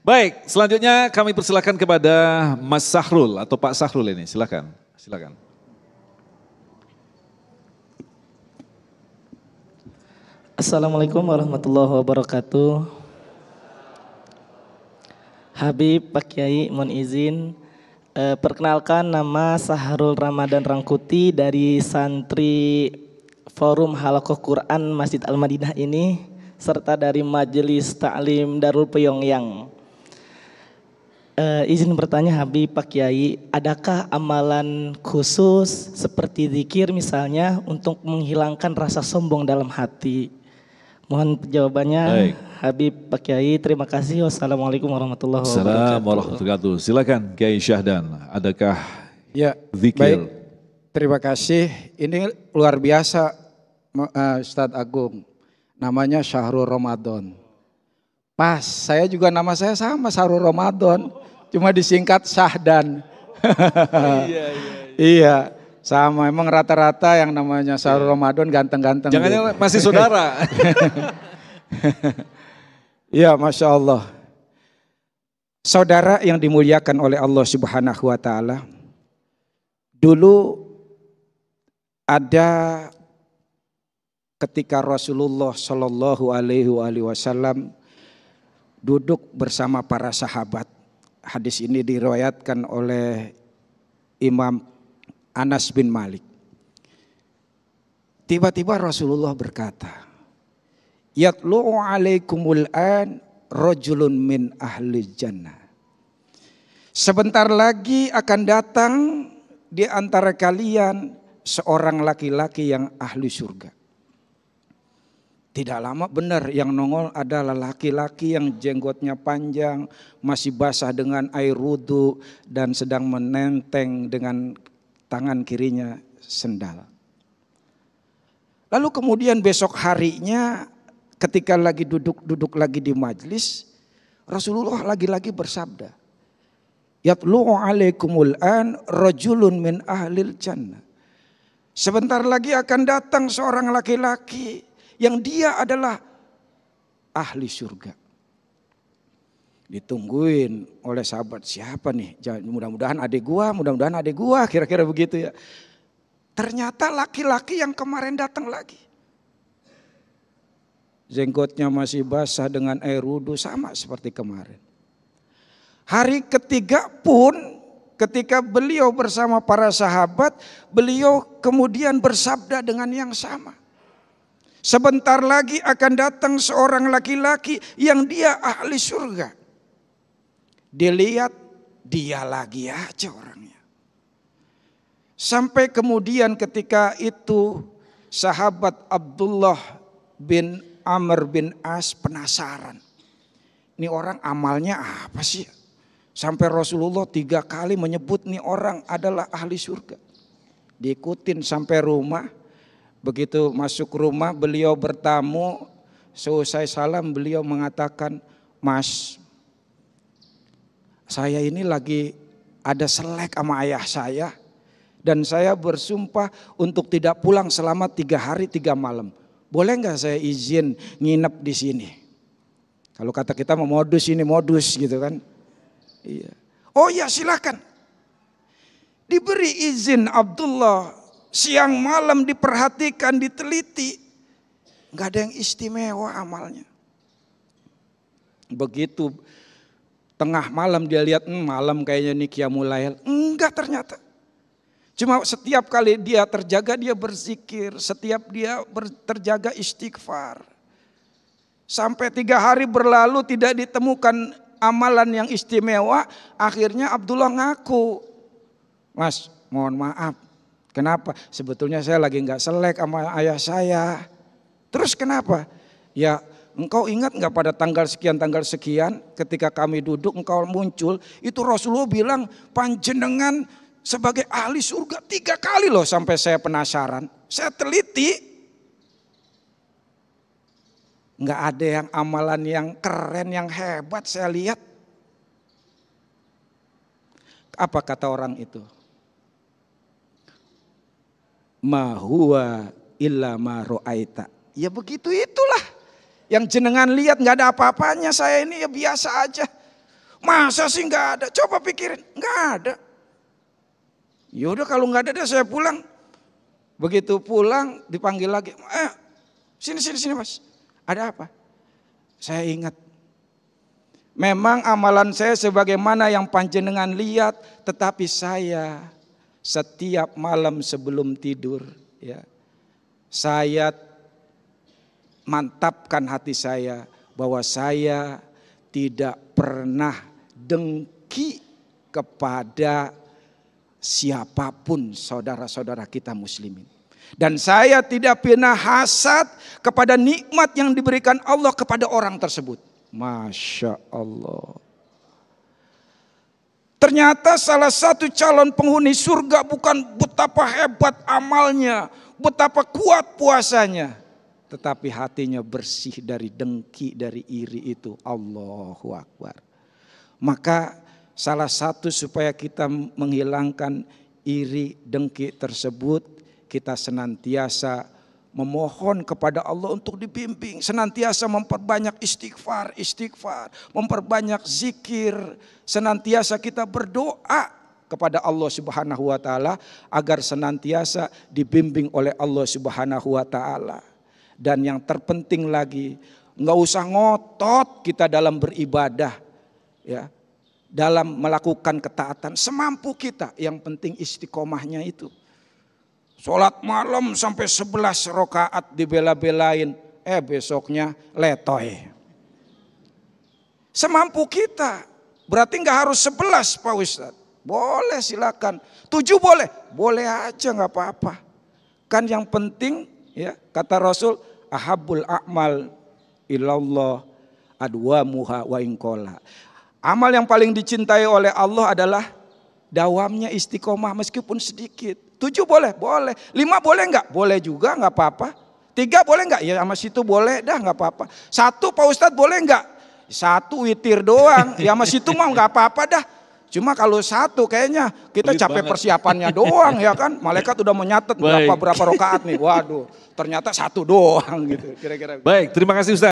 Baik, selanjutnya kami persilakan kepada Mas Sahrul atau Pak Sahrul ini, silakan. Silakan. Assalamualaikum warahmatullahi wabarakatuh. Habib, Pak Kiai, mohon izin. Perkenalkan, nama Sahrul Ramadan Rangkuti dari santri Forum Halaqah Quran Masjid Al-Madinah ini, serta dari Majelis Ta'lim Darul Pyongyang. Izin bertanya Habib, Pak Kiai, adakah amalan khusus seperti zikir misalnya untuk menghilangkan rasa sombong dalam hati? Mohon jawabannya. Baik. Habib, Pak Kiai, terima kasih. Wassalamualaikum warahmatullahi wabarakatuh. Assalamualaikum warahmatullahi wabarakatuh. Silakan Kiai Syahdan, adakah zikir? Baik, terima kasih. Ini luar biasa Ustadz Agung, namanya Syahrul Ramadan. Pas, saya juga nama saya sama Syahrul Ramadan, cuma disingkat Syahdan. Iya, sama. Emang rata-rata yang namanya Syahrul Ramadan ganteng-ganteng. Jangan-jangan masih saudara. Iya, Masya Allah. Saudara yang dimuliakan oleh Allah Subhanahu wa Ta'ala, dulu ada ketika Rasulullah Shallallahu Alaihi Wasallam duduk bersama para sahabat. Hadis ini diriwayatkan oleh Imam Anas bin Malik. Tiba-tiba Rasulullah berkata, "Yatlu'u alaikumul an rajulun min ahli jannah." Sebentar lagi akan datang di antara kalian seorang laki-laki yang ahli surga. Tidak lama benar yang nongol adalah laki-laki yang jenggotnya panjang, masih basah dengan air wudu dan sedang menenteng dengan tangan kirinya sendal. Lalu kemudian besok harinya ketika lagi duduk lagi di majlis, Rasulullah lagi-lagi bersabda, "Yatlu'u alaikumul an rajulun min ahlil jannah." Sebentar lagi akan datang seorang laki-laki yang dia adalah ahli surga. Ditungguin oleh sahabat, siapa nih? Mudah-mudahan adik gua, kira-kira begitu ya. Ternyata laki-laki yang kemarin datang lagi. Jenggotnya masih basah dengan air wudu sama seperti kemarin. Hari ketiga pun ketika beliau bersama para sahabat, beliau kemudian bersabda dengan yang sama. Sebentar lagi akan datang seorang laki-laki yang dia ahli surga. Dilihat dia lagi aja orangnya. Sampai kemudian ketika itu sahabat Abdullah bin Amr bin As penasaran. Ini orang amalnya apa sih? Sampai Rasulullah 3 kali menyebut nih orang adalah ahli surga. Diikutin sampai rumah. Begitu masuk rumah beliau bertamu, selesai salam beliau mengatakan, "Mas, saya ini lagi ada selek sama ayah saya dan saya bersumpah untuk tidak pulang selama 3 hari 3 malam. Boleh nggak saya izin nginep di sini?" Kalau kata kita mau modus ini modus gitu kan. Iya. "Oh ya silakan." Diberi izin Abdullah. Siang malam diperhatikan, diteliti. Gak ada yang istimewa amalnya. Begitu tengah malam dia lihat, malam kayaknya nih Qiyamul Lail. Enggak ternyata. Cuma setiap kali dia terjaga dia berzikir. Setiap dia terjaga istighfar. Sampai 3 hari berlalu tidak ditemukan amalan yang istimewa. Akhirnya Abdullah ngaku, "Mas, mohon maaf. Kenapa? Sebetulnya saya lagi nggak selek sama ayah saya." "Terus kenapa?" "Ya, engkau ingat nggak pada tanggal sekian ketika kami duduk engkau muncul, itu Rasulullah bilang panjenengan sebagai ahli surga 3 kali loh." Sampai saya penasaran, saya teliti. Nggak ada yang amalan yang keren, yang hebat saya lihat. Apa kata orang itu? "Ma huwa illa ma ro'aita." Ya begitu itulah. Yang jenengan lihat nggak ada apa-apanya, saya ini ya biasa aja. Masa sih nggak ada? Coba pikirin, nggak ada. Yaudah kalau nggak ada, saya pulang. Begitu pulang dipanggil lagi, sini mas, ada apa? Saya ingat, memang amalan saya sebagaimana yang panjenengan lihat, tetapi saya setiap malam sebelum tidur, ya, saya mantapkan hati saya bahwa saya tidak pernah dengki kepada siapapun saudara-saudara kita muslimin. Dan saya tidak pernah hasad kepada nikmat yang diberikan Allah kepada orang tersebut. Masya Allah. Ternyata salah satu calon penghuni surga bukan betapa hebat amalnya, betapa kuat puasanya, tetapi hatinya bersih dari dengki, dari iri itu. Allahu Akbar. Maka salah satu supaya kita menghilangkan iri dengki tersebut, kita senantiasa memohon kepada Allah untuk dibimbing, senantiasa memperbanyak istighfar, memperbanyak zikir, senantiasa kita berdoa kepada Allah Subhanahu wa taala agar senantiasa dibimbing oleh Allah Subhanahu wa taala. Dan yang terpenting lagi, enggak usah ngotot kita dalam beribadah, ya. Dalam melakukan ketaatan semampu kita, yang penting istiqomahnya itu. Sholat malam sampai 11 rakaat dibela-belain, besoknya letoy. Semampu kita, berarti nggak harus 11 Pak Ustadz. Boleh silakan, 7 boleh aja nggak apa-apa. Kan yang penting, ya kata Rasul, ahabul a'mal ilallah adwamuha wa inqala. Amal yang paling dicintai oleh Allah adalah dawamnya istiqomah meskipun sedikit. 7 boleh. 5 boleh enggak? Boleh juga, enggak apa-apa. 3 boleh enggak? Ya sama situ boleh dah, enggak apa-apa. 1 Pak Ustadz boleh enggak? 1 witir doang, ya sama situ mah enggak apa-apa dah. Cuma kalau 1 kayaknya kita capek persiapannya doang ya kan. Malaikat udah menyatet berapa rakaat nih. Waduh, ternyata 1 doang gitu kira-kira. Baik, terima kasih Ustaz.